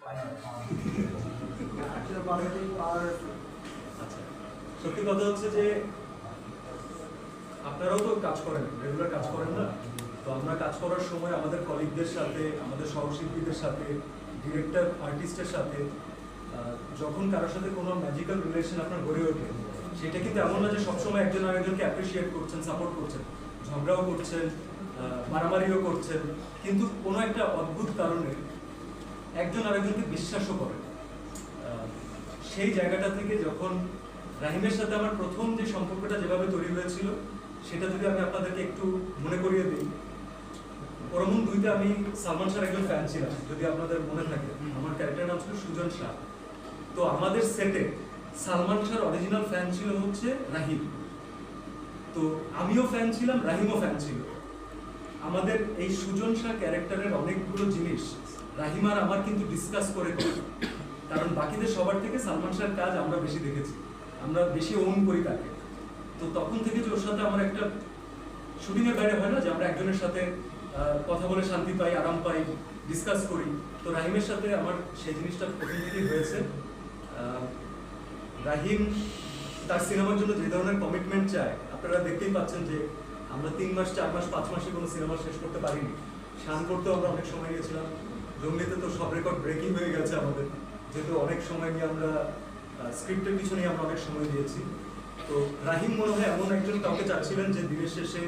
আচ্ছা, সত্যি কথা হচ্ছে যে আপনারাও তো কাজ করেন, রেগুলার কাজ করেন না? তো আমরা কাজ করার সময় আমাদের কলিগদের সাথে, আমাদের সহশিল্পীদের সাথে, ডিরেক্টর আর্টিস্টের সাথে যখন কারোর সাথে কোনো ম্যাজিক্যাল রিলেশন আপনার গড়ে ওঠে, সেটা কিন্তু এমন না যে সবসময় একজন আরেকজনকে অ্যাপ্রিসিয়েট করছেন, সাপোর্ট করছেন, ঝগড়াও করছেন, মারামারিও করছেন, কিন্তু কোনো একটা অদ্ভুত কারণে একজন আরেকজনকে বিশ্বাসও করেন। সেই জায়গাটা থেকে যখন রাহিমের সাথে আমার প্রথম যে সম্পর্কটা যেভাবে তৈরি হয়েছিল, সেটা যদি আমি আপনাদেরকে একটু মনে করিয়ে দিই। পরমুন 2-তে আমি সালমান শাহর একজন ফ্যান ছিলাম, যদি আপনাদের মনে থাকে। আমার ক্যারেক্টার নাম ছিল সুজন শাহ। তো আমাদের সেটে সালমান শাহর অরিজিনাল ফ্যান ছিল হচ্ছে রাহিম। তো আমিও ফ্যান ছিলাম, রাহিমও ফ্যান ছিল। আমাদের এই সুজন শাহ ক্যারেক্টারের অনেকগুলো জিনিস রাহিম আর আমার কিন্তু ডিসকাস করে করি, কারণ বাকিদের সবার থেকে সালমান শাহর কাজ আমরা বেশি দেখেছি, আমরা বেশি ওন করি তাকে। তো তখন থেকে যে ওর সাথে আমার একটা শুটিংয়ের বাইরে হয় না যে আমরা একজনের সাথে কথা বলে শান্তি পাই, আরাম পাই, ডিসকাস করি। তো রাহিমের সাথে আমার সেই জিনিসটা প্রথম থেকেই হয়েছে। রাহিম তার সিনেমার জন্য যে ধরনের কমিটমেন্ট চায়, আপনারা দেখতেই পাচ্ছেন যে আমরা 3 মাস, 4 মাস, 5 মাসে কোনো সিনেমা শেষ করতে পারিনি। শান করতেও আমরা অনেক সময় নিয়েছিলাম, জঙ্গলিতে তো সব রেকর্ড ব্রেকিং হয়ে গেছে আমাদের, যেহেতু অনেক সময় নিয়ে আমরা স্ক্রিপ্টের পিছনে আমরা অনেক সময় দিয়েছি। তো রাহিম মনে হয় এমন একজন কাউকে চাচ্ছিলেন যে দিনের শেষে